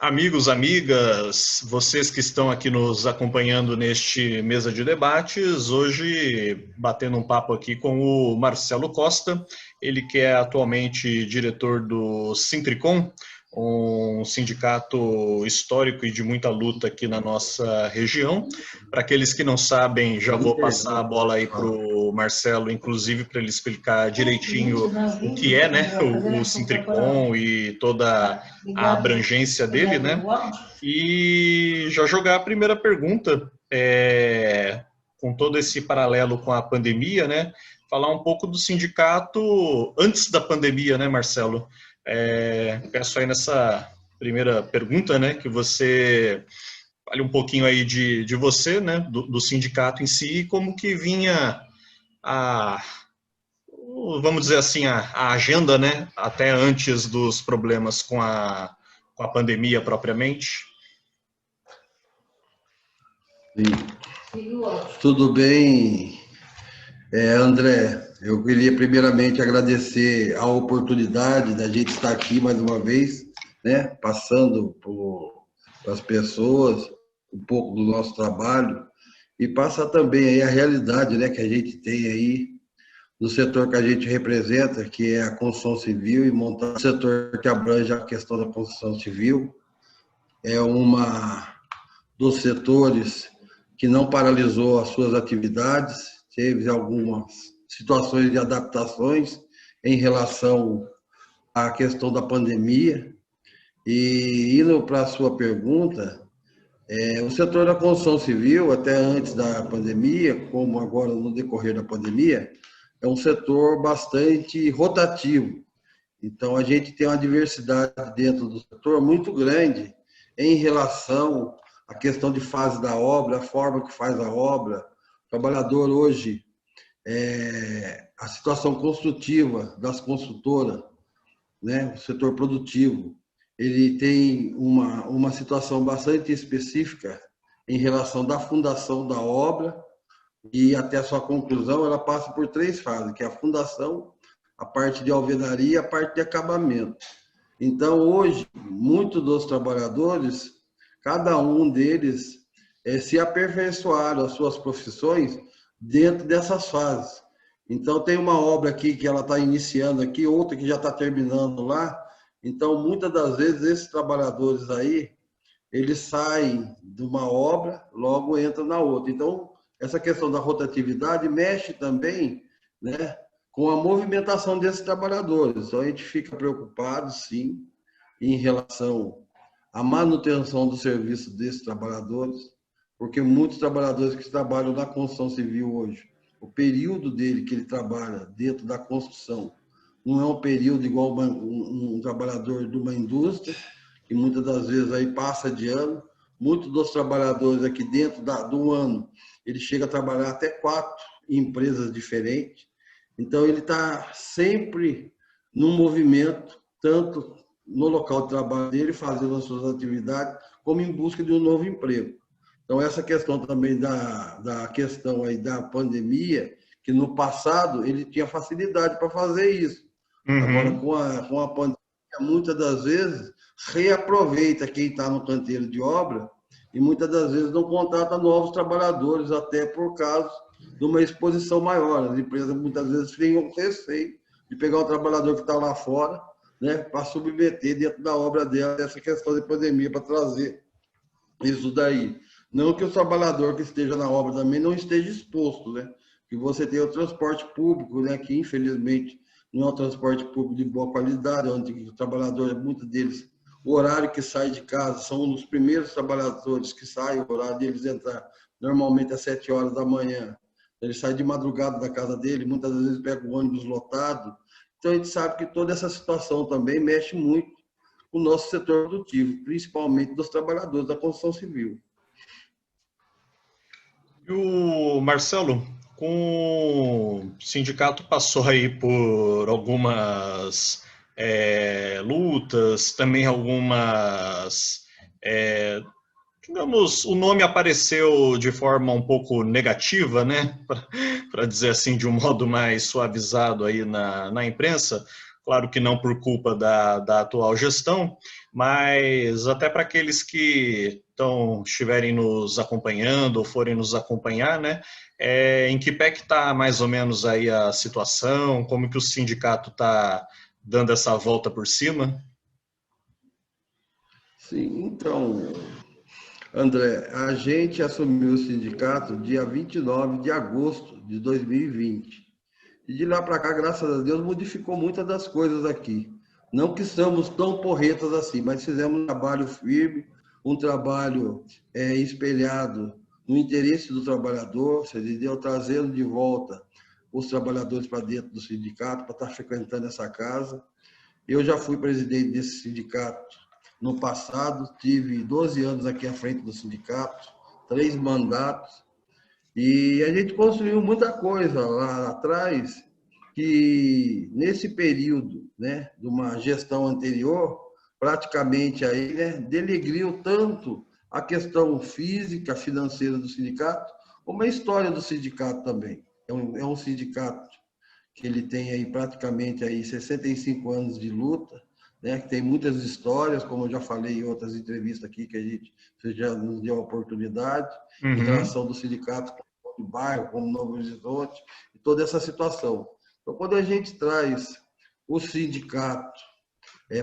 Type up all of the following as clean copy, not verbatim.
Amigos, amigas, vocês que estão aqui nos acompanhando neste mesa de debates, hoje batendo um papo aqui com o Marcelo Costa, ele que é atualmente diretor do Sintricom, um sindicato histórico e de muita luta aqui na nossa região. Para aqueles que não sabem, já vou passar a bola aí para o Marcelo, inclusive para ele explicar direitinho o que é, né, o Sintricom e toda a abrangência dele, né? E já jogar a primeira pergunta, com todo esse paralelo com a pandemia, né? Falar um pouco do sindicato antes da pandemia, né, Marcelo? Peço aí nessa primeira pergunta, né, que você fale um pouquinho aí de você, né, do sindicato em si, e como que vinha vamos dizer assim, a agenda, né, até antes dos problemas com a pandemia propriamente. Sim. Tudo bem, André? Eu queria primeiramente agradecer a oportunidade da gente estar aqui mais uma vez, né, passando para as pessoas um pouco do nosso trabalho e passar também aí a realidade, né, que a gente tem aí no setor que a gente representa, que é a construção civil, e montar um setor que abrange a questão da construção civil. É uma dos setores que não paralisou as suas atividades, teve algumas situações de adaptações em relação à questão da pandemia. E indo para a sua pergunta, o setor da construção civil, até antes da pandemia, como agora no decorrer da pandemia, é um setor bastante rotativo. Então, a gente tem uma diversidade dentro do setor muito grande em relação à questão de fase da obra, a forma que faz a obra. O trabalhador hoje, a situação construtiva das construtoras, né, o setor produtivo, ele tem uma situação bastante específica em relação da fundação da obra e até a sua conclusão, ela passa por 3 fases, que é a fundação, a parte de alvenaria e a parte de acabamento. Então, hoje, muitos dos trabalhadores, cada um deles se aperfeiçoaram as suas profissões dentro dessas fases. Então, tem uma obra aqui que ela está iniciando aqui, outra que já está terminando lá. Então, muitas das vezes, esses trabalhadores aí, eles saem de uma obra, logo entram na outra. Então, essa questão da rotatividade mexe também, né, com a movimentação desses trabalhadores. Então, a gente fica preocupado, sim, em relação à manutenção do serviço desses trabalhadores, porque muitos trabalhadores que trabalham na construção civil hoje, o período dele que ele trabalha dentro da construção não é um período igual um trabalhador de uma indústria, que muitas das vezes aí passa de ano. Muitos dos trabalhadores aqui dentro do ano, ele chega a trabalhar até 4 empresas diferentes. Então, ele está sempre num movimento, tanto no local de trabalho dele, fazendo as suas atividades, como em busca de um novo emprego. Então, essa questão também da questão aí da pandemia, que no passado ele tinha facilidade para fazer isso. Uhum. Agora, com a pandemia, muitas das vezes, reaproveita quem está no canteiro de obra e muitas das vezes não contrata novos trabalhadores, até por causa de uma exposição maior. As empresas muitas vezes têm receio de pegar um trabalhador que está lá fora, né, para submeter dentro da obra dela essa questão de pandemia, para trazer isso daí. Não que o trabalhador que esteja na obra também não esteja exposto, né? Que você tem o transporte público, né, que infelizmente não é um transporte público de boa qualidade, onde o trabalhador, muitos deles, o horário que sai de casa, são um dos primeiros trabalhadores que saem, o horário deles entrar normalmente às 7 horas da manhã. Ele sai de madrugada da casa dele, muitas vezes pega o ônibus lotado. Então, a gente sabe que toda essa situação também mexe muito com o nosso setor produtivo, principalmente dos trabalhadores da construção civil. E o Marcelo, o sindicato passou aí por algumas lutas, também algumas, digamos, o nome apareceu de forma um pouco negativa, né, para dizer assim, de um modo mais suavizado aí na imprensa, claro que não por culpa da atual gestão, mas até para aqueles que estiverem nos acompanhando ou forem nos acompanhar, né? Em que pé que está mais ou menos aí a situação, como que o sindicato está dando essa volta por cima? Sim, então, André, a gente assumiu o sindicato dia 29 de agosto de 2020. E de lá para cá, graças a Deus, modificou muitas das coisas aqui. Não que estamos tão porretas assim, mas fizemos um trabalho firme, um trabalho espelhado no interesse do trabalhador, você entendeu? Trazendo de volta os trabalhadores para dentro do sindicato, para estar frequentando essa casa. Eu já fui presidente desse sindicato no passado, tive 12 anos aqui à frente do sindicato, 3 mandatos, e a gente construiu muita coisa lá atrás, que nesse período, né, de uma gestão anterior, praticamente aí, né, denegriu tanto a questão física, financeira do sindicato, como a história do sindicato também. É um sindicato que ele tem aí praticamente aí 65 anos de luta, né, que tem muitas histórias, como eu já falei em outras entrevistas aqui, que você já nos deu a oportunidade, em relação do sindicato como bairro, como Novo Horizonte, e toda essa situação. Então, quando a gente traz o sindicato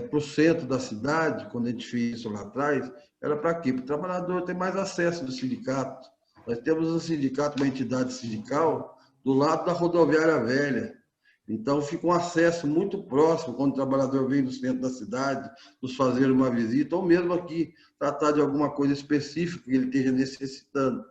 para o centro da cidade, quando a gente fez isso lá atrás, era para quê? Para o trabalhador ter mais acesso do sindicato. Nós temos um sindicato, uma entidade sindical, do lado da rodoviária velha. Então, fica um acesso muito próximo quando o trabalhador vem do centro da cidade, nos fazer uma visita, ou mesmo aqui, tratar de alguma coisa específica que ele esteja necessitando.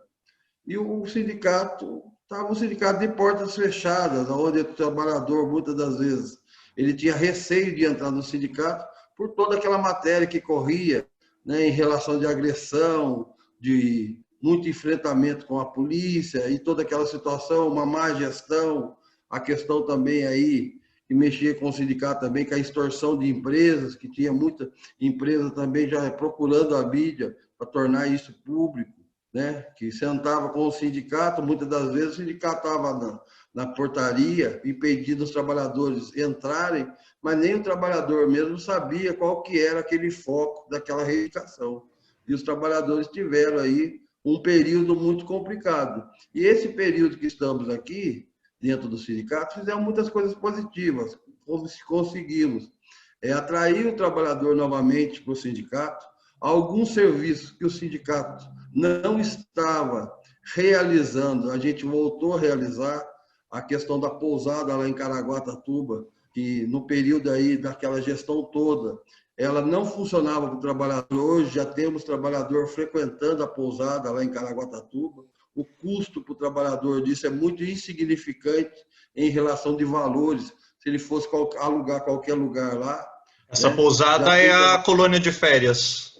E o sindicato estava um sindicato de portas fechadas, onde o trabalhador, muitas das vezes, ele tinha receio de entrar no sindicato por toda aquela matéria que corria, né, em relação de agressão, de muito enfrentamento com a polícia e toda aquela situação, uma má gestão, a questão também aí que mexia com o sindicato também, com a extorsão de empresas, que tinha muita empresa também já procurando a mídia para tornar isso público, né? Que sentava com o sindicato, muitas das vezes o sindicato estava na portaria, impedindo os trabalhadores entrarem, mas nem o trabalhador mesmo sabia qual que era aquele foco daquela reivindicação. E os trabalhadores tiveram aí um período muito complicado. E esse período que estamos aqui, dentro do sindicato, fizemos muitas coisas positivas, conseguimos atrair o trabalhador novamente para o sindicato, alguns serviços que o sindicato não estava realizando, a gente voltou a realizar, a questão da pousada lá em Caraguatatuba, que no período aí daquela gestão toda, ela não funcionava para o trabalhador, hoje já temos trabalhador frequentando a pousada lá em Caraguatatuba, o custo para o trabalhador disso é muito insignificante em relação de valores, se ele fosse alugar qualquer lugar lá. Essa pousada é a colônia de férias.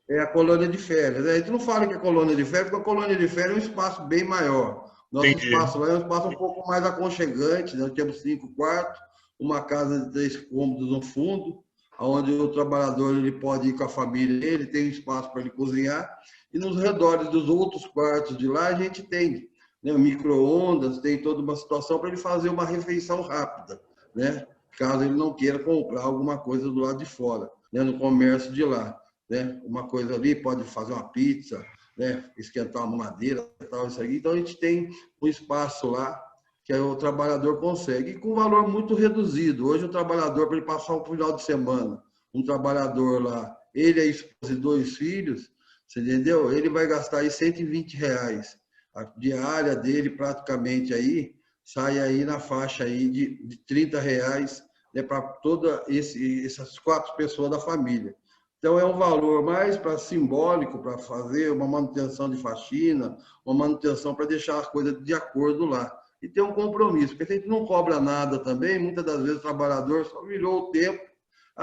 É a colônia de férias. A gente não fala que é colônia de férias, porque a colônia de férias é um espaço bem maior. Nosso espaço lá é um espaço um pouco mais aconchegante. Nós temos 5 quartos, uma casa de 3 cômodos no fundo, onde o trabalhador ele pode ir com a família dele, tem espaço para ele cozinhar. E nos redores dos outros quartos de lá, a gente tem, né, micro-ondas, tem toda uma situação para ele fazer uma refeição rápida, né? Caso ele não queira comprar alguma coisa do lado de fora, né, no comércio de lá. Né? Uma coisa ali, pode fazer uma pizza, né? Esquentar uma madeira, tal, isso aí. Então, a gente tem um espaço lá que o trabalhador consegue, e com valor muito reduzido. Hoje, o trabalhador, para ele passar um final de semana, um trabalhador lá, ele, a esposa e 2 filhos, você entendeu? Ele vai gastar aí R$120. A diária dele, praticamente, aí, sai aí na faixa aí de R$30, né, para todas essas 4 pessoas da família. Então, é um valor mais para simbólico, para fazer uma manutenção de faxina, uma manutenção para deixar a coisa de acordo lá. E ter um compromisso, porque se a gente não cobra nada também, muitas das vezes o trabalhador só virou o tempo,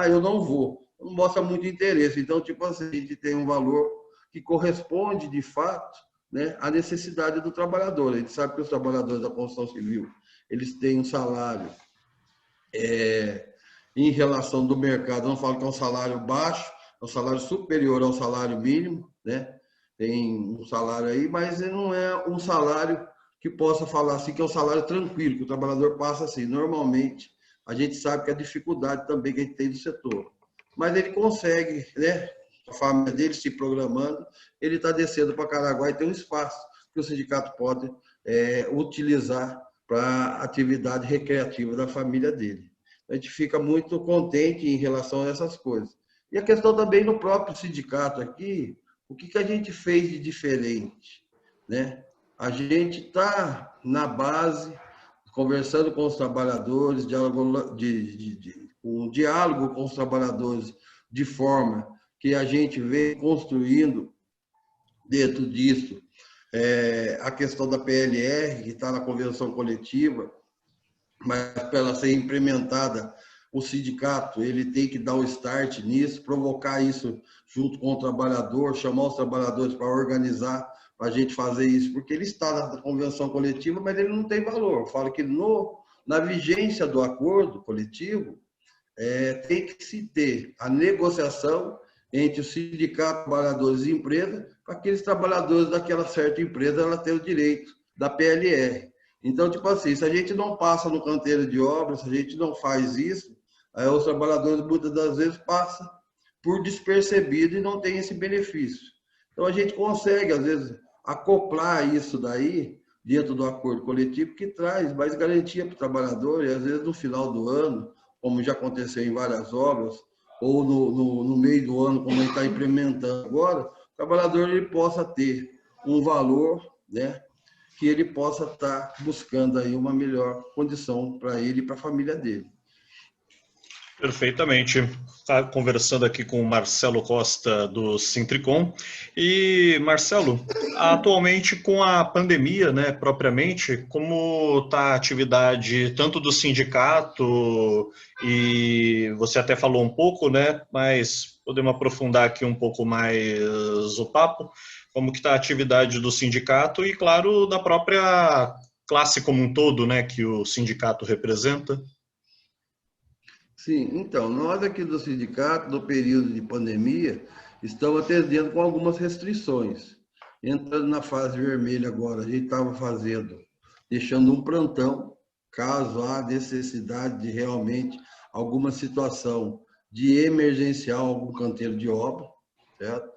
eu não vou, não mostra muito interesse. Então, tipo assim, a gente tem um valor que corresponde, de fato, né, à necessidade do trabalhador. A gente sabe que os trabalhadores da construção civil, eles têm um salário em relação do mercado, não falo que é um salário baixo, é um salário superior ao salário mínimo, né? Tem um salário aí, mas não é um salário que possa falar assim que é um salário tranquilo, que o trabalhador passa assim, normalmente, a gente sabe que a dificuldade também que a gente tem do setor. Mas ele consegue, né? A família dele se programando, ele está descendo para Caraguá e tem um espaço que o sindicato pode utilizar para a atividade recreativa da família dele. A gente fica muito contente em relação a essas coisas. E a questão também no próprio sindicato aqui, o que a gente fez de diferente, né? A gente está na base, conversando com os trabalhadores, um diálogo com os trabalhadores, de forma que a gente vem construindo dentro disso a questão da PLR, que está na convenção coletiva, mas para ela ser implementada, o sindicato ele tem que dar o start nisso, provocar isso junto com o trabalhador, chamar os trabalhadores para organizar, para a gente fazer isso, porque ele está na convenção coletiva, mas ele não tem valor. Eu falo que na vigência do acordo coletivo, tem que se ter a negociação entre o sindicato, trabalhadores e empresa, para aqueles trabalhadores daquela certa empresa ela ter o direito da PLR. Então, tipo assim, se a gente não passa no canteiro de obras, se a gente não faz isso, aí os trabalhadores muitas das vezes passam por despercebido e não tem esse benefício. Então, a gente consegue, às vezes, acoplar isso daí dentro do acordo coletivo, que traz mais garantia para o trabalhador, e às vezes no final do ano, como já aconteceu em várias obras, ou no meio do ano, como a gente está implementando agora, o trabalhador ele possa ter um valor, né, que ele possa estar buscando aí uma melhor condição para ele e para a família dele. Perfeitamente. Está conversando aqui com o Marcelo Costa do Sintricom. E, Marcelo, atualmente com a pandemia, né, propriamente, como está a atividade tanto do sindicato, e você até falou um pouco, né, mas podemos aprofundar aqui um pouco mais o papo, como que está a atividade do sindicato e, claro, da própria classe como um todo, né, que o sindicato representa? Sim, então, nós aqui do sindicato, no período de pandemia, estamos atendendo com algumas restrições. Entrando na fase vermelha agora, a gente estava deixando um plantão, caso há necessidade de realmente alguma situação de emergencial, algum canteiro de obra, certo?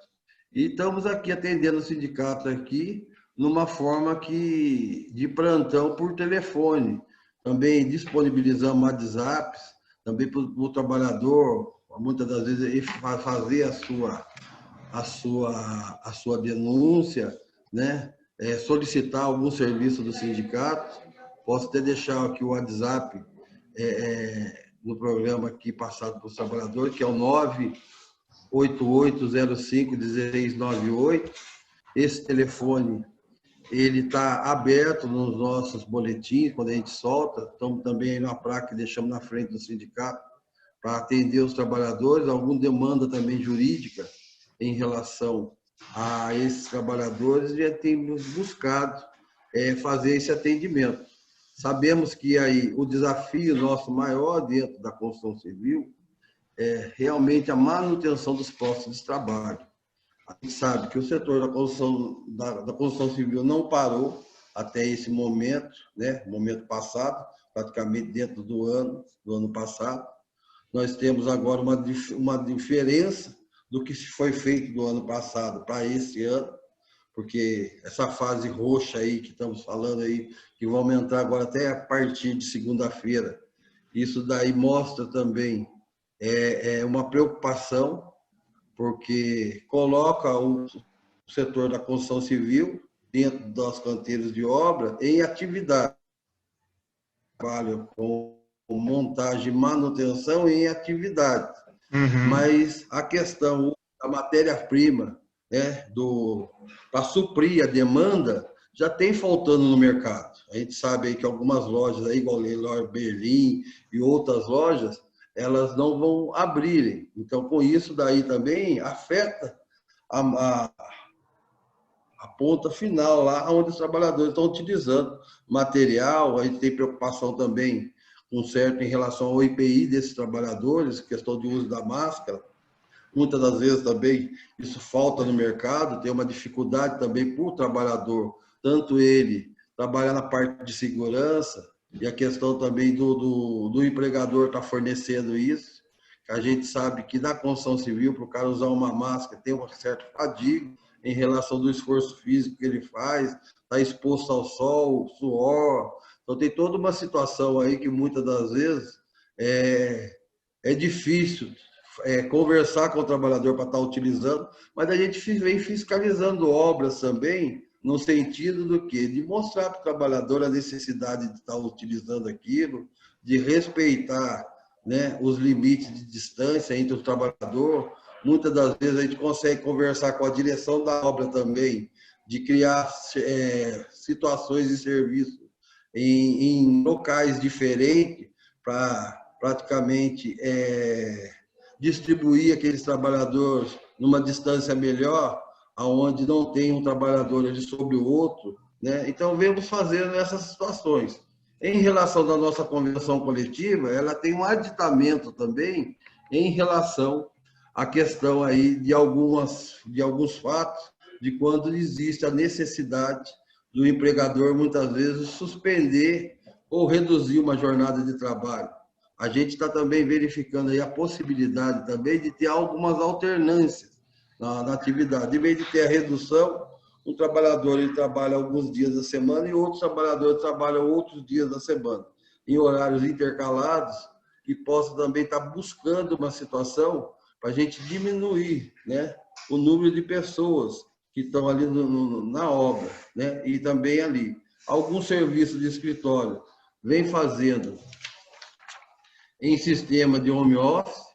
E estamos aqui atendendo o sindicato aqui numa forma de plantão por telefone. Também disponibilizamos WhatsApps, também para o trabalhador, muitas das vezes, ele fazer a sua denúncia, né? Solicitar algum serviço do sindicato. Posso até deixar aqui o WhatsApp no programa aqui passado para os trabalhadores, que é o 98805-1698. Esse telefone ele está aberto nos nossos boletins, quando a gente solta. Estamos também na placa que deixamos na frente do sindicato para atender os trabalhadores. Alguma demanda também jurídica em relação a esses trabalhadores, já temos buscado fazer esse atendimento. Sabemos que aí o desafio nosso maior dentro da construção civil é realmente a manutenção dos postos de trabalho. A gente sabe que o setor da construção civil não parou até esse momento, né? Momento passado, praticamente dentro do ano passado. Nós temos agora uma diferença do que foi feito do ano passado para esse ano, porque essa fase roxa aí que estamos falando aí, que vai aumentar agora até a partir de segunda-feira, isso daí mostra também uma preocupação, porque coloca o setor da construção civil dentro das canteiros de obra em atividade. Trabalho com montagem e manutenção em atividade. Uhum. Mas a questão da matéria-prima, né, para suprir a demanda, já tem faltando no mercado. A gente sabe aí que algumas lojas, aí, igual Leroy Berlim e outras lojas, elas não vão abrirem. Então, com isso daí também afeta a ponta final, lá onde os trabalhadores estão utilizando material. A gente tem preocupação também com certo em relação ao IPI desses trabalhadores, questão de uso da máscara. Muitas das vezes também isso falta no mercado, tem uma dificuldade também para o trabalhador, tanto ele trabalhar na parte de segurança, e a questão também do empregador estar fornecendo isso. A gente sabe que na construção civil, para o cara usar uma máscara, tem uma certa fadiga em relação do esforço físico que ele faz, está exposto ao sol, suor. Então, tem toda uma situação aí que muitas das vezes é difícil conversar com o trabalhador para estar utilizando, mas a gente vem fiscalizando obras também, no sentido do quê? De mostrar para o trabalhador a necessidade de estar utilizando aquilo, de respeitar, né, os limites de distância entre o trabalhador. Muitas das vezes a gente consegue conversar com a direção da obra também, de criar situações de serviço em locais diferentes para praticamente distribuir aqueles trabalhadores numa distância melhor, aonde não tem um trabalhador ali sobre o outro, né? Então, vemos fazendo essas situações. Em relação da nossa convenção coletiva, ela tem um aditamento também em relação à questão aí de alguns fatos, de quando existe a necessidade do empregador, muitas vezes, suspender ou reduzir uma jornada de trabalho. A gente está também verificando aí a possibilidade também de ter algumas alternâncias na atividade. Em vez de ter a redução, um trabalhador ele trabalha alguns dias da semana e outro trabalhador trabalha outros dias da semana, em horários intercalados, que possa também estar buscando uma situação para a gente diminuir, né, o número de pessoas que estão ali na obra, né, e também ali. Alguns serviços de escritório vem fazendo em sistema de home office,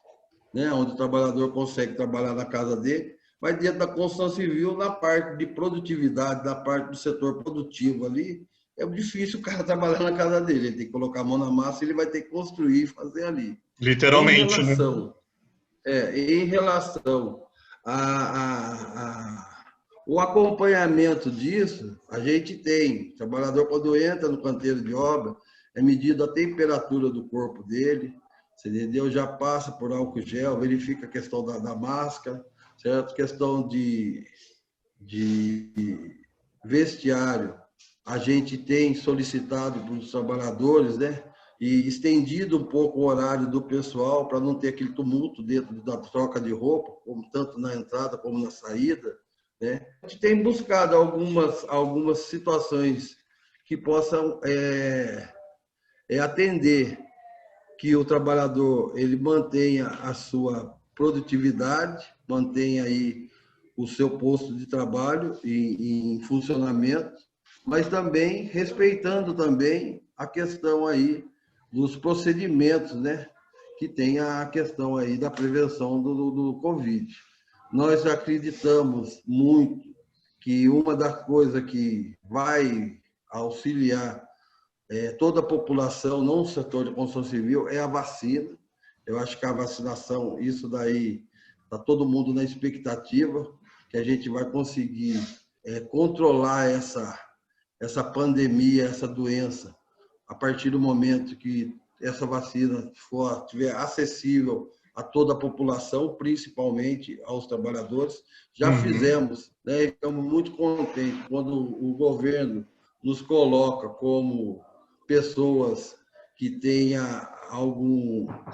né, onde o trabalhador consegue trabalhar na casa dele, mas dentro da construção civil, na parte de produtividade, na parte do setor produtivo ali, é difícil o cara trabalhar na casa dele, ele tem que colocar a mão na massa, ele vai ter que construir e fazer ali. Literalmente, em relação o acompanhamento disso, a gente tem. O trabalhador, quando entra no canteiro de obra, é medida a temperatura do corpo dele, você entendeu? Já passa por álcool gel, verifica a questão da máscara, certo? Questão de vestiário, a gente tem solicitado para os trabalhadores, né? E estendido um pouco o horário do pessoal para não ter aquele tumulto dentro da troca de roupa, como tanto na entrada como na saída, né? A gente tem buscado algumas situações que possam atender que o trabalhador ele mantenha a sua produtividade, mantenha aí o seu posto de trabalho em funcionamento, mas também respeitando também a questão aí dos procedimentos, né, que tem a questão aí da prevenção do Covid. Nós acreditamos muito que uma das coisas que vai auxiliar toda a população, não o setor de construção civil, é a vacina. Eu acho que a vacinação, isso daí, está todo mundo na expectativa que a gente vai conseguir controlar essa pandemia, essa doença, a partir do momento que essa vacina estiver acessível a toda a população, principalmente aos trabalhadores. Já fizemos, né? Ficamos muito contentes quando o governo nos coloca como pessoas que tenha alguma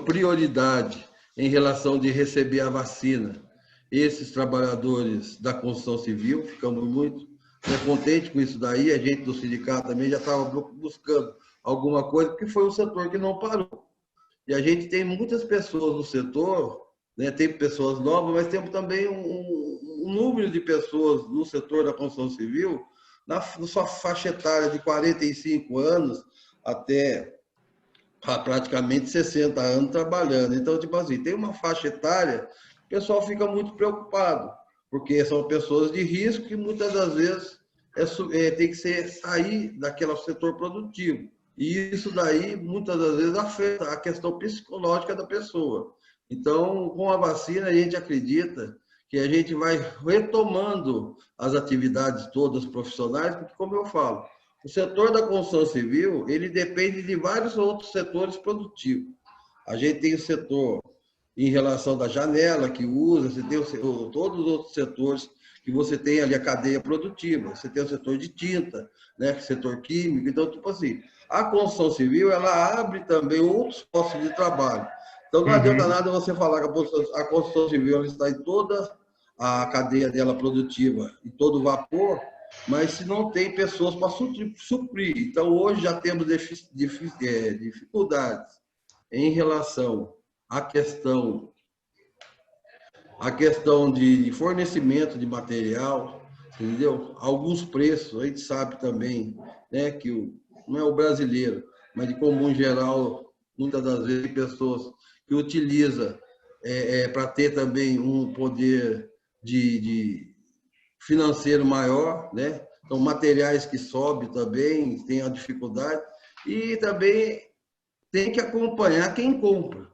prioridade em relação de receber a vacina. Esses trabalhadores da construção civil, ficamos muito contentes com isso daí. A gente do sindicato também já estava buscando alguma coisa, porque foi um setor que não parou. E a gente tem muitas pessoas no setor, né? Tem pessoas novas, mas temos também um número de pessoas no setor da construção civil, na sua faixa etária de 45 anos até praticamente 60 anos trabalhando. Então, tipo assim, tem uma faixa etária, o pessoal fica muito preocupado, porque são pessoas de risco que muitas das vezes tem que sair daquele setor produtivo. E isso daí, muitas das vezes, afeta a questão psicológica da pessoa. Então, com a vacina, a gente acredita que a gente vai retomando as atividades todas profissionais, porque, como eu falo, o setor da construção civil, ele depende de vários outros setores produtivos. A gente tem o setor em relação da janela que usa, você tem todos os outros setores que você tem ali a cadeia produtiva, você tem o setor de tinta, né, setor químico, então, tipo assim, a construção civil, ela abre também outros postos de trabalho. Então, não adianta nada você falar que a construção civil ela está em toda a cadeia dela produtiva, em todo vapor, mas se não tem pessoas para suprir. Então, hoje já temos dificuldades em relação à questão de fornecimento de material, entendeu? Alguns preços, a gente sabe também, né, que não é o brasileiro, mas de comum geral, muitas das vezes, pessoas que utilizam para ter também um poder de financeiro maior, né? Então, materiais que sobem também, tem a dificuldade, e também tem que acompanhar quem compra.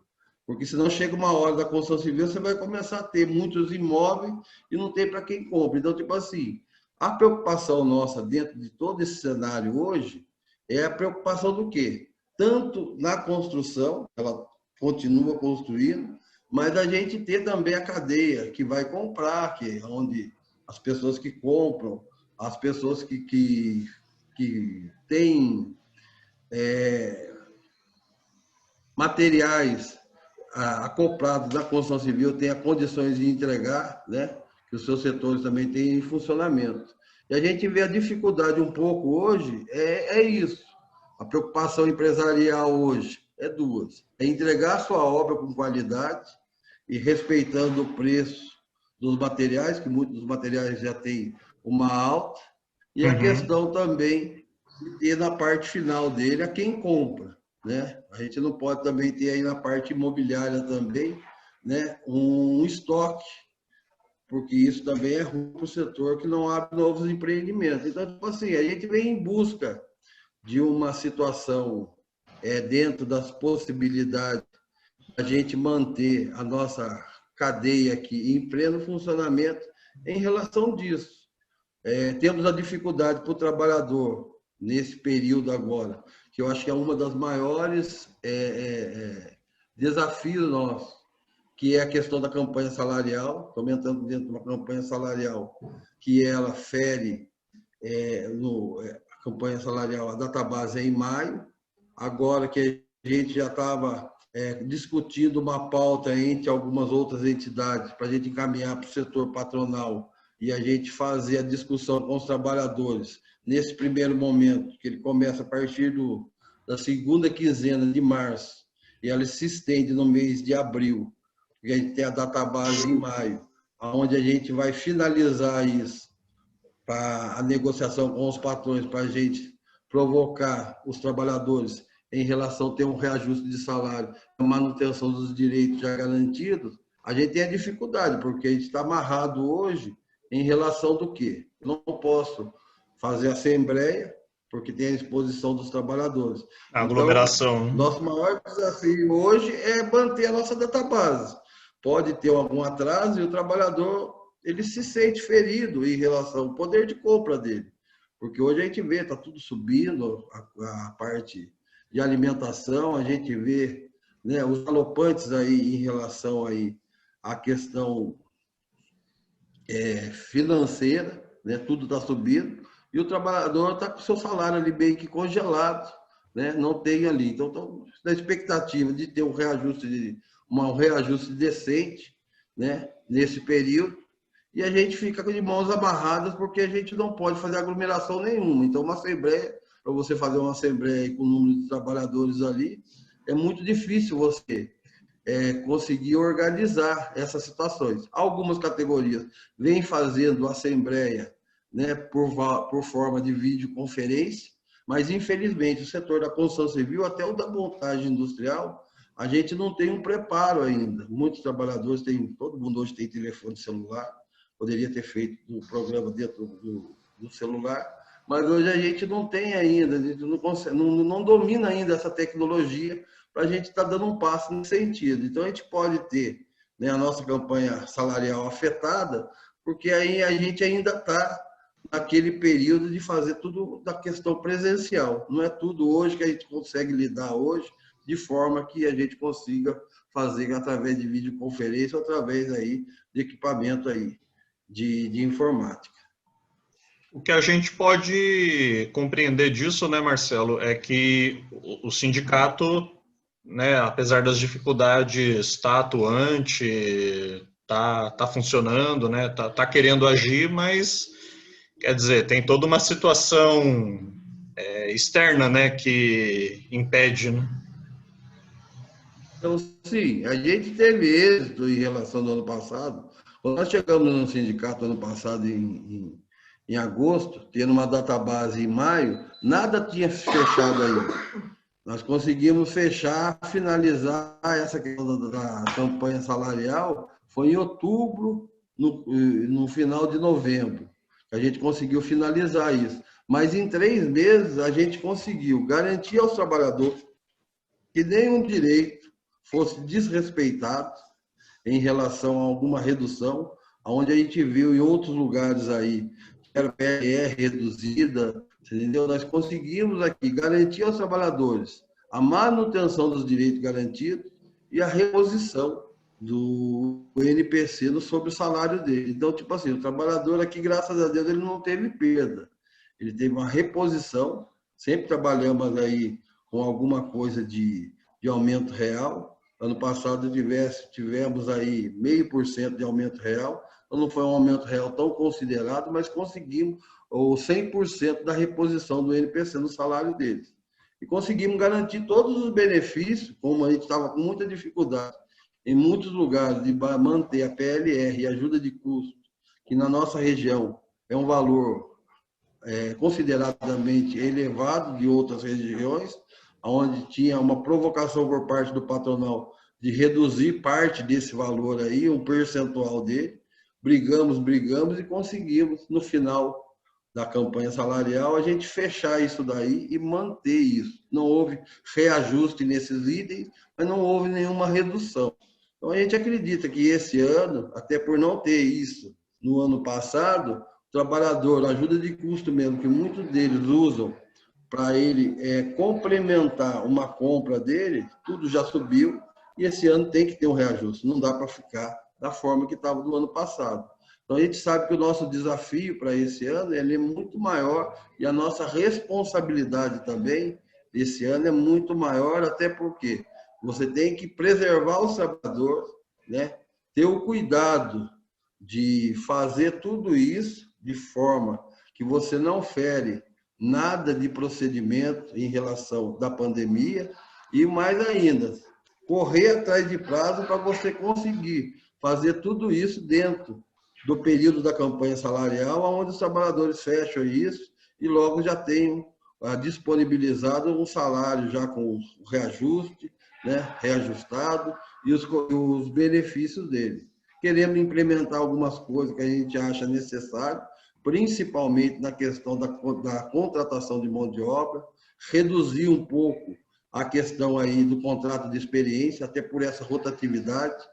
Porque senão chega uma hora da construção civil, você vai começar a ter muitos imóveis e não tem para quem compra. Então, tipo assim, a preocupação nossa dentro de todo esse cenário hoje é a preocupação do quê? Tanto na construção, ela continua construindo, mas a gente ter também a cadeia que vai comprar, que é onde as pessoas que compram, as pessoas que têm materiais acoplados da construção civil tenha condições de entregar, né? Que os seus setores também têm em funcionamento. E a gente vê a dificuldade um pouco hoje, é isso. A preocupação empresarial hoje é duas. É entregar a sua obra com qualidade e respeitando o preço dos materiais, que muitos dos materiais já têm uma alta, e a questão também de ter na parte final dele a quem compra, né? A gente não pode também ter aí na parte imobiliária também, né, um estoque, porque isso também é ruim para o setor que não abre novos empreendimentos. Então, tipo assim, a gente vem em busca de uma situação dentro das possibilidades a gente manter a nossa cadeia aqui em pleno funcionamento em relação disso. Temos a dificuldade para o trabalhador nesse período agora, que eu acho que é uma das maiores desafios nossos, que é a questão da campanha salarial. Estou entrando dentro de uma campanha salarial que ela fere a campanha salarial, a database é em maio, agora que a gente já estava discutindo uma pauta entre algumas outras entidades para a gente encaminhar para o setor patronal e a gente fazer a discussão com os trabalhadores nesse primeiro momento, que ele começa a partir da segunda quinzena de março e ela se estende no mês de abril, porque a gente tem a database em maio, onde a gente vai finalizar isso para a negociação com os patrões, para a gente provocar os trabalhadores em relação a ter um reajuste de salário, a manutenção dos direitos já garantidos. A gente tem a dificuldade, porque a gente está amarrado hoje em relação do quê? Eu não posso fazer assembleia, porque tem a exposição dos trabalhadores. A aglomeração. Então, nosso maior desafio hoje é manter a nossa database. Pode ter algum atraso e o trabalhador ele se sente ferido em relação ao poder de compra dele. Porque hoje a gente vê, está tudo subindo, a parte de alimentação, a gente vê, né, os galopantes aí em relação aí à questão financeira, né, tudo está subindo, e o trabalhador está com o seu salário ali bem que congelado, né, não tem ali. Então, estão na expectativa de ter um reajuste decente, né, nesse período, e a gente fica de mãos amarradas porque a gente não pode fazer aglomeração nenhuma. Então, uma assembleia, para você fazer uma assembleia com o número de trabalhadores ali, é muito difícil você conseguir organizar essas situações. Algumas categorias vêm fazendo assembleia, né, por forma de videoconferência, mas, infelizmente, o setor da construção civil, até o da montagem industrial, a gente não tem um preparo ainda. Muitos trabalhadores têm, todo mundo hoje tem telefone celular, poderia ter feito um programa dentro do celular, mas hoje a gente não tem ainda, a gente não domina ainda essa tecnologia para a gente estar dando um passo nesse sentido. Então, a gente pode ter, né, a nossa campanha salarial afetada, porque aí a gente ainda está naquele período de fazer tudo da questão presencial. Não é tudo hoje que a gente consegue lidar hoje de forma que a gente consiga fazer através de videoconferência ou através aí de equipamento aí de informática. O que a gente pode compreender disso, né, Marcelo, é que o sindicato, né, apesar das dificuldades, está atuante, está funcionando, né, tá querendo agir, mas, quer dizer, tem toda uma situação externa, né, que impede, né? Então, sim, a gente teve êxito em relação ao ano passado. Quando nós chegamos no sindicato ano passado, em agosto, tendo uma database em maio, nada tinha fechado ainda. Nós conseguimos fechar, finalizar essa questão da campanha salarial, foi em outubro, no final de novembro, que a gente conseguiu finalizar isso. Mas em 3 meses a gente conseguiu garantir aos trabalhadores que nenhum direito fosse desrespeitado em relação a alguma redução, onde a gente viu em outros lugares aí, que era PLR reduzida, entendeu? Nós conseguimos aqui garantir aos trabalhadores a manutenção dos direitos garantidos e a reposição do NPC sobre o salário dele. Então, tipo assim, o trabalhador aqui, graças a Deus, ele não teve perda. Ele teve uma reposição, sempre trabalhamos aí com alguma coisa de aumento real. Ano passado tivemos aí 0,5% de aumento real, então não foi um aumento real tão considerado, mas conseguimos o 100% da reposição do NPC no salário deles. E conseguimos garantir todos os benefícios, como a gente estava com muita dificuldade em muitos lugares de manter a PLR e ajuda de custo, que na nossa região é um valor consideradamente elevado de outras regiões, onde tinha uma provocação por parte do patronal de reduzir parte desse valor aí, um percentual dele. Brigamos e conseguimos, no final da campanha salarial, a gente fechar isso daí e manter isso. Não houve reajuste nesses itens, mas não houve nenhuma redução. Então, a gente acredita que esse ano, até por não ter isso no ano passado, o trabalhador, a ajuda de custo mesmo, que muitos deles usam para ele complementar uma compra dele, tudo já subiu, e esse ano tem que ter um reajuste, não dá para ficar da forma que estava do ano passado. Então, a gente sabe que o nosso desafio para esse ano ele é muito maior e a nossa responsabilidade também esse ano é muito maior, até porque você tem que preservar os trabalhadores, né? Ter o cuidado de fazer tudo isso de forma que você não fere nada de procedimento em relação da pandemia e, mais ainda, correr atrás de prazo para você conseguir fazer tudo isso dentro do período da campanha salarial, onde os trabalhadores fecham isso e logo já tenham disponibilizado um salário já com o reajuste, né, reajustado e os benefícios dele. Queremos implementar algumas coisas que a gente acha necessário, principalmente na questão da contratação de mão de obra, reduzir um pouco a questão aí do contrato de experiência, até por essa rotatividade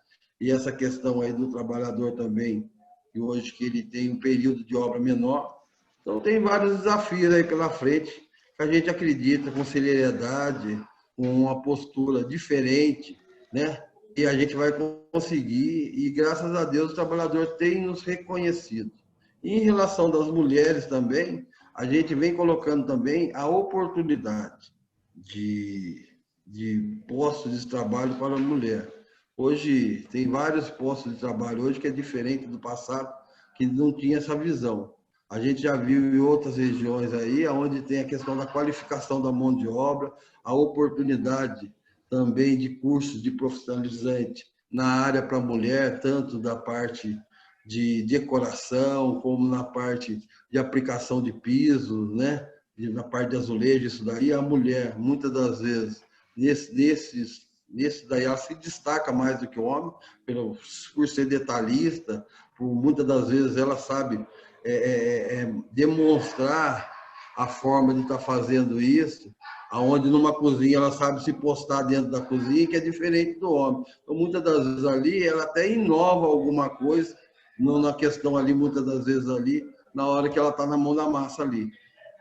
e essa questão aí do trabalhador também, que hoje que ele tem um período de obra menor. Então, tem vários desafios aí pela frente, que a gente acredita com seriedade, com uma postura diferente, né? E a gente vai conseguir, e graças a Deus o trabalhador tem nos reconhecido. E em relação das mulheres também, a gente vem colocando também a oportunidade de postos de trabalho para a mulher. Hoje, tem vários postos de trabalho hoje que é diferente do passado, que não tinha essa visão. A gente já viu em outras regiões aí, onde tem a questão da qualificação da mão de obra, a oportunidade também de cursos de profissionalizante na área para a mulher, tanto da parte de decoração, como na parte de aplicação de pisos, né? Na parte de azulejo, isso daí, a mulher, muitas das vezes, nesse daí, ela se destaca mais do que o homem, por ser detalhista, por muitas das vezes ela sabe demonstrar a forma de estar fazendo isso, aonde numa cozinha ela sabe se postar dentro da cozinha, que é diferente do homem. Então, muitas das vezes ali, ela até inova alguma coisa, na questão ali, muitas das vezes ali, na hora que ela está na mão da massa ali.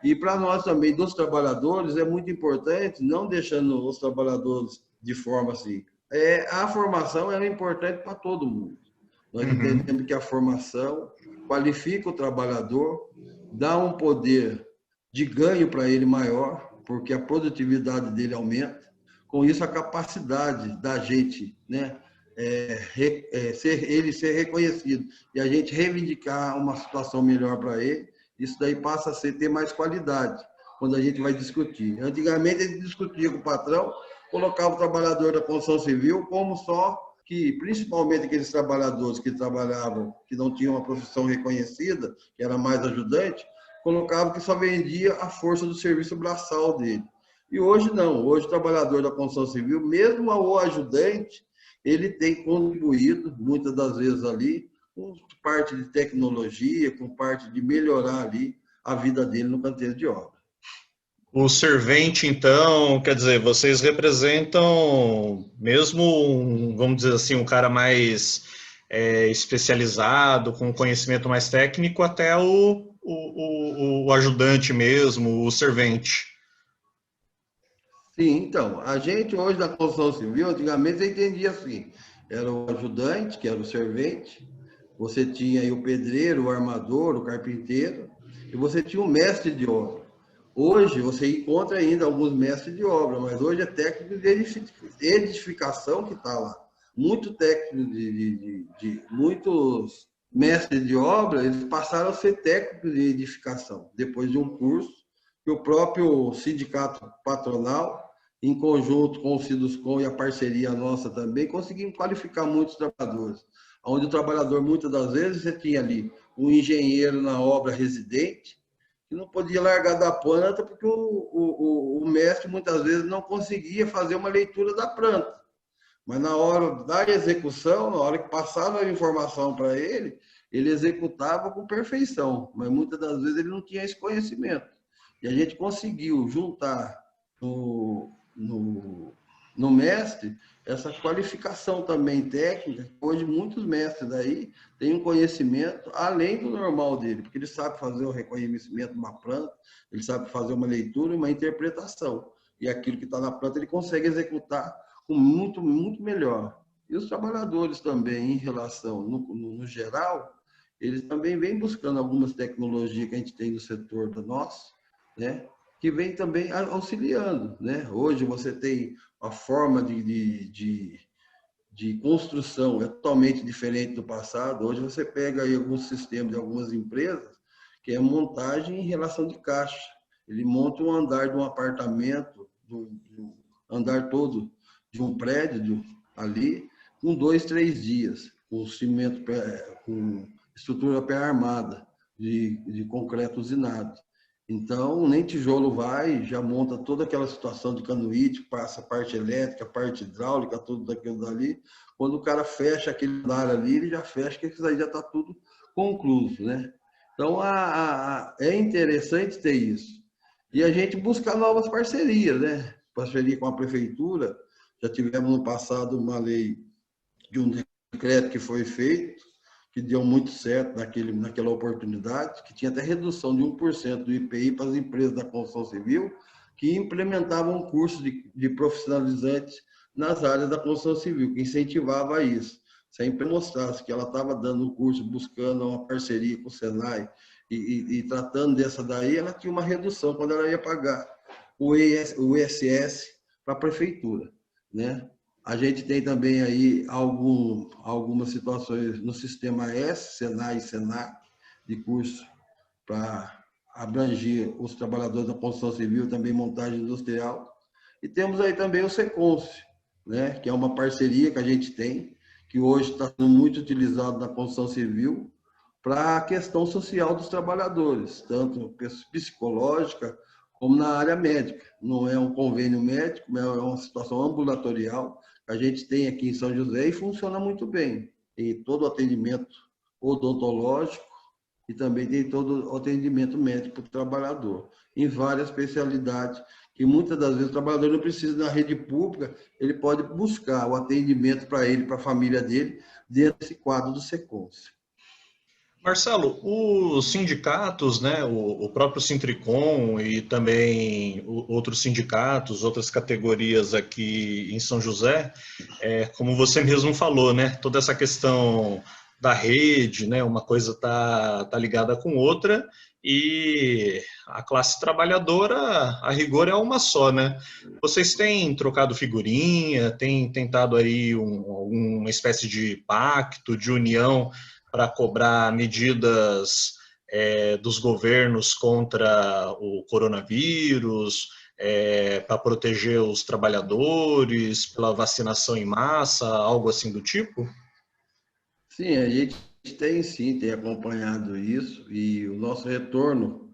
E para nós também, dos trabalhadores, é muito importante, não deixando os trabalhadores de forma assim, A formação é importante para todo mundo. Nós entendemos que a formação qualifica o trabalhador, dá um poder de ganho para ele maior, porque a produtividade dele aumenta. Com isso, a capacidade da gente, né, ele ser reconhecido e a gente reivindicar uma situação melhor para ele, isso daí passa a ter mais qualidade quando a gente vai discutir. Antigamente, a gente discutia com o patrão, colocava o trabalhador da construção civil como só que, principalmente aqueles trabalhadores que trabalhavam, que não tinham uma profissão reconhecida, que era mais ajudante, colocava que só vendia a força do serviço braçal dele. E hoje não, hoje o trabalhador da construção civil, mesmo o ajudante, ele tem contribuído, muitas das vezes ali, com parte de tecnologia, com parte de melhorar ali a vida dele no canteiro de obra. O servente, então, quer dizer, vocês representam mesmo, vamos dizer assim, um cara mais especializado, com conhecimento mais técnico, até o ajudante mesmo, o servente. Sim, então, a gente hoje da construção civil, antigamente você entendia assim, era o ajudante, que era o servente, você tinha aí o pedreiro, o armador, o carpinteiro, e você tinha o mestre de obra. Hoje você encontra ainda alguns mestres de obra, mas hoje é técnico de edificação que está lá. Muito técnico muitos mestres de obra, eles passaram a ser técnicos de edificação, depois de um curso que o próprio sindicato patronal, em conjunto com o Siduscom e a parceria nossa também, conseguimos qualificar muitos trabalhadores. Onde o trabalhador, muitas das vezes, você tinha ali um engenheiro na obra residente, que não podia largar da planta porque o mestre, muitas vezes, não conseguia fazer uma leitura da planta. Mas na hora da execução, na hora que passava a informação para ele executava com perfeição, mas muitas das vezes ele não tinha esse conhecimento. E a gente conseguiu juntar no mestre essa qualificação também técnica. Hoje muitos mestres aí têm um conhecimento além do normal dele, porque ele sabe fazer o reconhecimento de uma planta, ele sabe fazer uma leitura e uma interpretação. E aquilo que está na planta ele consegue executar com muito, muito melhor. E os trabalhadores também, em relação, no geral, eles também vêm buscando algumas tecnologias que a gente tem no setor do nosso, né? Que vem também auxiliando, né? Hoje você tem a forma de construção é totalmente diferente do passado. Hoje você pega aí alguns sistemas de algumas empresas que é montagem em relação de caixa. Ele monta um andar de um apartamento, do andar todo de um prédio ali, com 2, 3 dias, com cimento, com estrutura pré-armada, de concreto usinado. Então, nem tijolo vai, já monta toda aquela situação de canuíte, passa a parte elétrica, a parte hidráulica, tudo daquilo dali. Quando o cara fecha aquele andar ali, ele já fecha, que isso aí já está tudo concluso, né? Então, é interessante ter isso. E a gente buscar novas parcerias, né? Parceria com a prefeitura. Já tivemos no passado uma lei de um decreto que foi feito, que deu muito certo naquela oportunidade, que tinha até redução de 1% do IPI para as empresas da construção civil, que implementavam um curso de profissionalizantes nas áreas da construção civil, que incentivava isso. Sempre mostrasse que ela estava dando um curso, buscando uma parceria com o Senai, e tratando dessa daí, ela tinha uma redução quando ela ia pagar o ISS para a prefeitura, né? A gente tem também aí algumas situações no sistema S, Senai e Senac, de curso para abranger os trabalhadores da construção civil, também montagem industrial. E temos aí também o Seconce, né, que é uma parceria que a gente tem, que hoje está sendo muito utilizado na construção civil para a questão social dos trabalhadores, tanto psicológica como na área médica. Não é um convênio médico, mas é uma situação ambulatorial que a gente tem aqui em São José e funciona muito bem. Tem todo o atendimento odontológico e também tem todo o atendimento médico para o trabalhador, em várias especialidades, que muitas das vezes o trabalhador não precisa da rede pública, ele pode buscar o atendimento para ele, para a família dele, dentro desse quadro do Seconce. Marcelo, os sindicatos, né, o próprio Sintricom e também outros sindicatos, outras categorias aqui em São José, como você mesmo falou, né, toda essa questão da rede, né, uma coisa tá ligada com outra e a classe trabalhadora, a rigor, é uma só, né? Vocês têm trocado figurinha, têm tentado aí uma espécie de pacto, de união para cobrar medidas dos governos contra o coronavírus, para proteger os trabalhadores, pela vacinação em massa, algo assim do tipo? Sim, a gente tem sim, tem acompanhado isso e o nosso retorno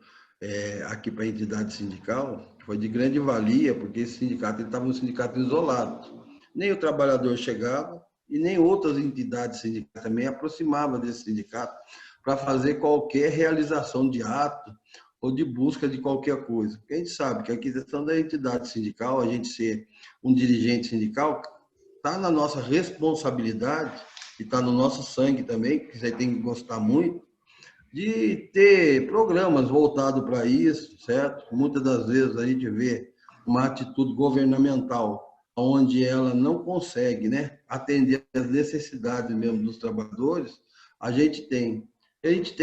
aqui para a entidade sindical foi de grande valia, porque esse sindicato estava um sindicato isolado. Nem o trabalhador chegava e nem outras entidades sindicais também aproximavam desse sindicato para fazer qualquer realização de ato ou de busca de qualquer coisa. Porque a gente sabe que a questão da entidade sindical, a gente ser um dirigente sindical, está na nossa responsabilidade e está no nosso sangue também, que você tem que gostar muito, de ter programas voltados para isso, certo? Muitas das vezes a gente vê uma atitude governamental onde ela não consegue, né, atender às necessidades mesmo dos trabalhadores. A gente tem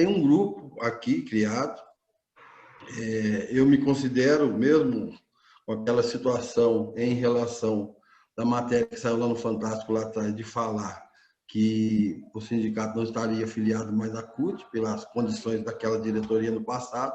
um grupo aqui criado. Eu me considero mesmo com aquela situação em relação da matéria que saiu lá no Fantástico lá atrás de falar que o sindicato não estaria afiliado mais à CUT pelas condições daquela diretoria no passado,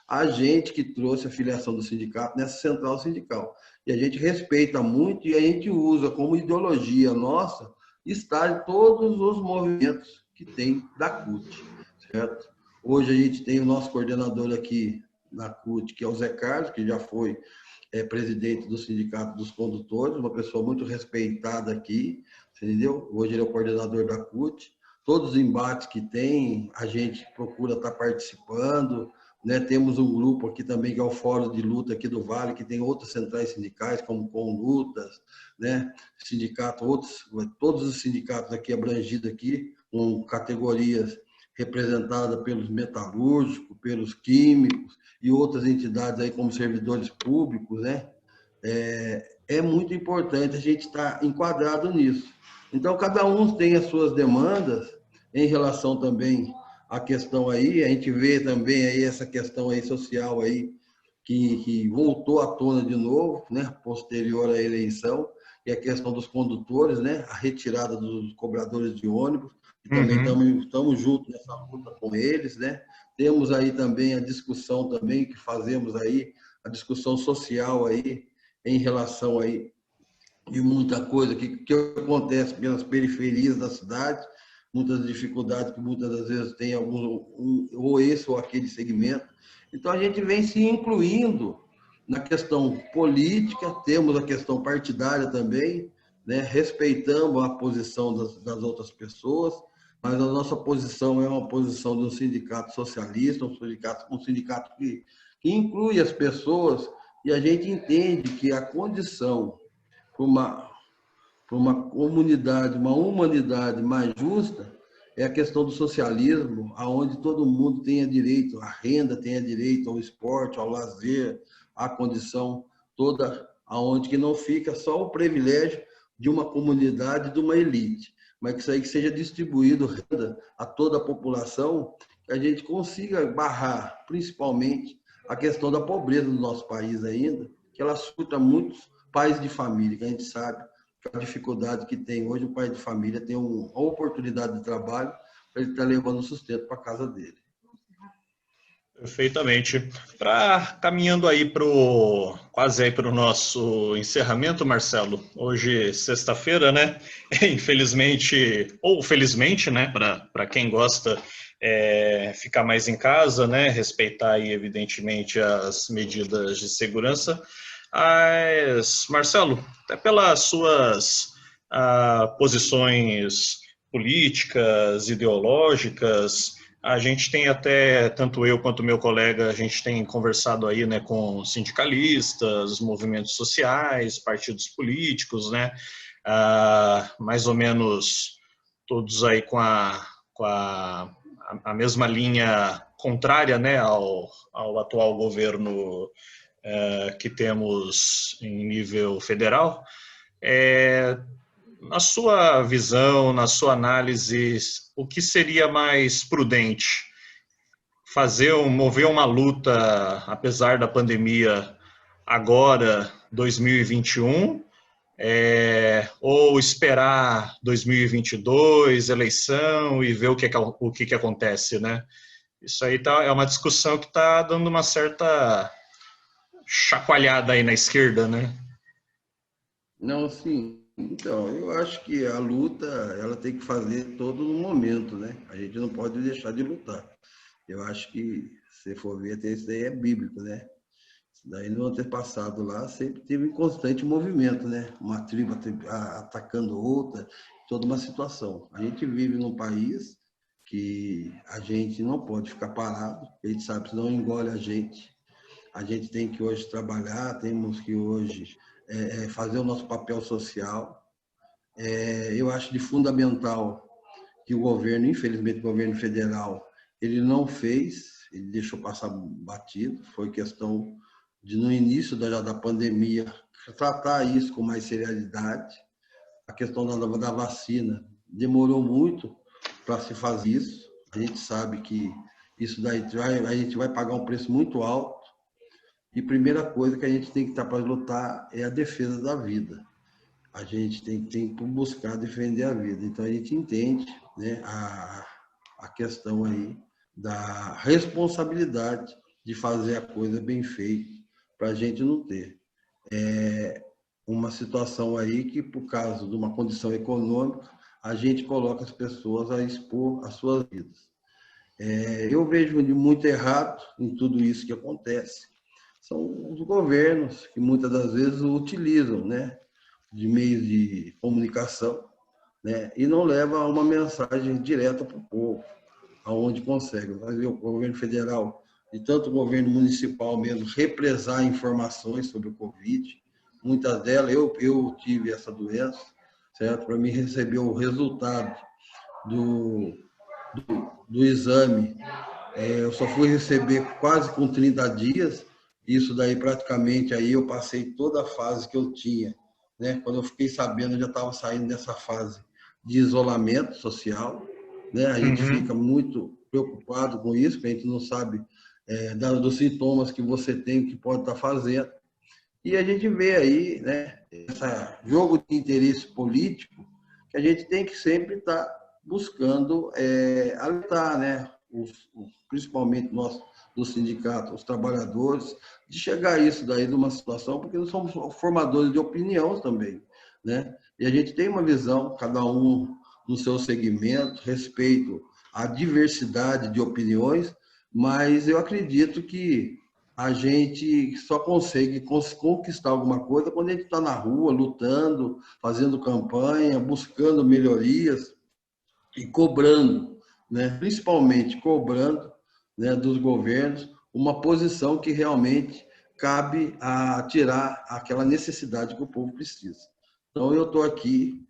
a gente que trouxe a filiação do sindicato nessa central sindical. E a gente respeita muito e a gente usa como ideologia nossa estar em todos os movimentos que tem da CUT, certo? Hoje a gente tem o nosso coordenador aqui na CUT, que é o Zé Carlos, que já foi presidente do Sindicato dos Condutores, uma pessoa muito respeitada aqui, entendeu? Hoje ele é o coordenador da CUT. Todos os embates que tem, a gente procura estar participando, né? Temos um grupo aqui também, que é o Fórum de Luta aqui do Vale, que tem outras centrais sindicais, como Conlutas, né? Sindicato, todos os sindicatos aqui abrangidos aqui, com categorias representadas pelos metalúrgicos, pelos químicos e outras entidades aí como servidores públicos, né? É muito importante a gente estar enquadrado nisso. Então, cada um tem as suas demandas em relação também à questão aí, a gente vê também aí essa questão aí social aí, que voltou à tona de novo, né, posterior à eleição, e a questão dos condutores, né, a retirada dos cobradores de ônibus, e também Uhum. estamos juntos nessa luta com eles, né. Temos aí também a discussão também que fazemos aí, a discussão social aí, em relação aí de muita coisa que acontece pelas periferias da cidade, muitas dificuldades que muitas das vezes tem ou esse ou aquele segmento. Então, a gente vem se incluindo na questão política, temos a questão partidária também, né? Respeitamos a posição das outras pessoas, mas a nossa posição é uma posição de um sindicato socialista, um sindicato que inclui as pessoas, e a gente entende que a condição para uma comunidade, uma humanidade mais justa, é a questão do socialismo, aonde todo mundo tenha direito à renda, tenha direito ao esporte, ao lazer, à condição toda, aonde que não fica só o privilégio de uma comunidade, de uma elite, mas que isso aí que seja distribuído renda a toda a população, que a gente consiga barrar, principalmente, a questão da pobreza no nosso país ainda, que ela surta muitos pais de família, que a gente sabe a dificuldade que tem hoje o pai de família tem uma oportunidade de trabalho para ele estar levando o sustento para a casa dele. Perfeitamente. Caminhando aí quase aí para o nosso encerramento, Marcelo. Hoje, sexta-feira, né? Infelizmente, ou felizmente, né? Para quem gosta, ficar mais em casa, né? Respeitar aí, evidentemente, as medidas de segurança. Mas, Marcelo, até pelas suas posições políticas, ideológicas, a gente tem até, tanto eu quanto meu colega, a gente tem conversado aí, né, com sindicalistas, movimentos sociais, partidos políticos, né, mais ou menos todos aí com a a mesma linha contrária, né, ao atual governo que temos em nível federal. Na sua visão, na sua análise, o que seria mais prudente? Mover uma luta, apesar da pandemia, agora, 2021, ou esperar 2022, eleição, e ver o que acontece, né? Isso aí é uma discussão que está dando uma certa chacoalhada aí na esquerda, né? Não, sim. Então, eu acho que a luta, ela tem que fazer todo no momento, né? A gente não pode deixar de lutar. Eu acho que, se for ver, até isso daí é bíblico, né? Daí no antepassado lá sempre teve um constante movimento, né? Uma tribo atacando outra, toda uma situação. A gente vive num país que a gente não pode ficar parado, a gente sabe que não engole a gente. A gente tem que hoje trabalhar, temos que hoje fazer o nosso papel social. Eu acho de fundamental que o governo, infelizmente o governo federal, ele não fez, ele deixou passar batido, foi questão de, no início da pandemia, tratar isso com mais seriedade. A questão da vacina demorou muito para se fazer isso. A gente sabe que isso daí a gente vai pagar um preço muito alto. E a primeira coisa que a gente tem que estar para lutar é a defesa da vida. A gente tem que buscar defender a vida. Então a gente entende, né, a questão aí da responsabilidade de fazer a coisa bem feita, para a gente não ter uma situação aí que, por causa de uma condição econômica, a gente coloca as pessoas a expor as suas vidas. Eu vejo de muito errado em tudo isso que acontece. São os governos que muitas das vezes utilizam, né, de meios de comunicação, né, e não levam uma mensagem direta para o povo, aonde consegue. Nós vemos o governo federal e tanto o governo municipal mesmo represar informações sobre o Covid. Muitas delas, eu tive essa doença, certo? Para mim receber o resultado do exame, eu só fui receber quase com 30 dias. Isso daí praticamente aí eu passei toda a fase que eu tinha, né? Quando eu fiquei sabendo, eu já estava saindo dessa fase de isolamento social, né? A gente fica muito preocupado com isso, porque a gente não sabe dos sintomas que você tem, que pode estar fazendo. E a gente vê aí, né, esse jogo de interesse político que a gente tem que sempre estar buscando alertar, né? Principalmente nós do sindicato, os trabalhadores, de chegar a isso daí de uma situação, porque nós somos formadores de opinião também, né? E a gente tem uma visão, cada um no seu segmento, respeito à diversidade de opiniões, mas eu acredito que a gente só consegue conquistar alguma coisa quando a gente está na rua, lutando, fazendo campanha, buscando melhorias e cobrando, né? Principalmente cobrando, né, dos governos uma posição que realmente cabe a tirar aquela necessidade que o povo precisa. Então, eu estou aqui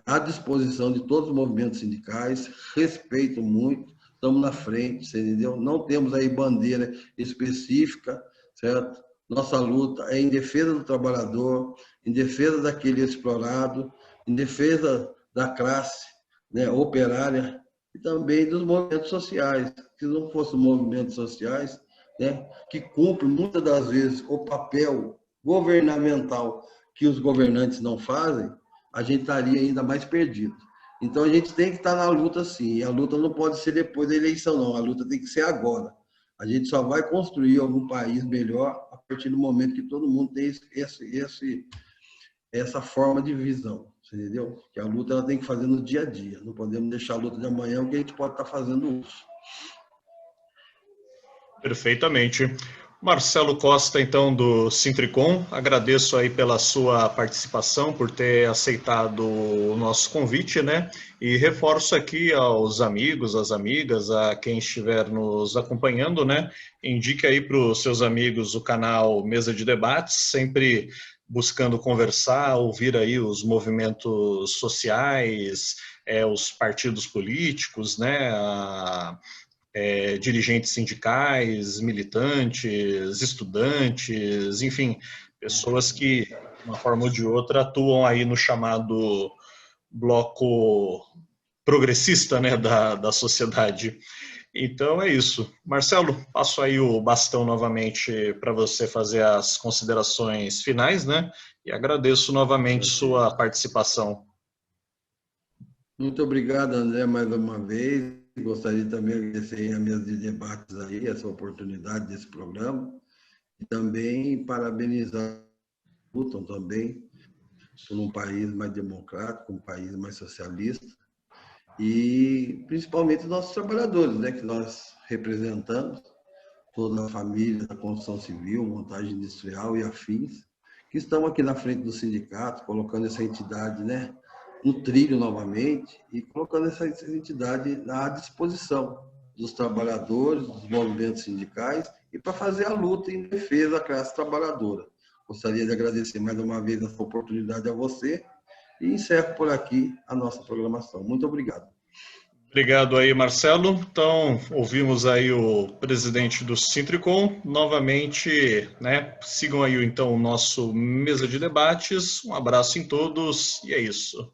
à disposição de todos os movimentos sindicais, respeito muito, estamos na frente, você entendeu? Não temos aí bandeira específica, certo? Nossa luta é em defesa do trabalhador, em defesa daquele explorado, em defesa da classe, né, operária, e também dos movimentos sociais. Se não fossem movimentos sociais, né, que cumprem muitas das vezes o papel governamental que os governantes não fazem, a gente estaria ainda mais perdido. Então a gente tem que estar na luta sim, e a luta não pode ser depois da eleição não, a luta tem que ser agora. A gente só vai construir algum país melhor a partir do momento que todo mundo tem essa forma de visão, entendeu? Que a luta ela tem que fazer no dia a dia, não podemos deixar a luta de amanhã, porque a gente pode estar fazendo hoje. Perfeitamente. Marcelo Costa, então, do Sintricom, agradeço aí pela sua participação, por ter aceitado o nosso convite, né? E reforço aqui aos amigos, às amigas, a quem estiver nos acompanhando, né? Indique aí para os seus amigos o canal Mesa de Debates, sempre buscando conversar, ouvir aí os movimentos sociais, os partidos políticos, né, dirigentes sindicais, militantes, estudantes, enfim, pessoas que, de uma forma ou de outra, atuam aí no chamado bloco progressista, né, da sociedade. Então é isso. Marcelo, passo aí o bastão novamente para você fazer as considerações finais, né? E agradeço novamente sua participação. Muito obrigado, André, mais uma vez. Gostaria também de agradecer a mesa de debates aí, essa oportunidade desse programa. E também parabenizar lutam também por um país mais democrático, um país mais socialista. E principalmente os nossos trabalhadores, né, que nós representamos, toda a família da construção civil, montagem industrial e afins, que estão aqui na frente do sindicato, colocando essa entidade, né, no trilho novamente e colocando essa entidade à disposição dos trabalhadores, dos movimentos sindicais e para fazer a luta em defesa da classe trabalhadora. Gostaria de agradecer mais uma vez essa oportunidade a você e encerro por aqui a nossa programação. Muito obrigado. Obrigado aí, Marcelo. Então, ouvimos aí o presidente do Sintricom. Novamente, né, sigam aí então o nosso mesa de debates. Um abraço em todos e é isso.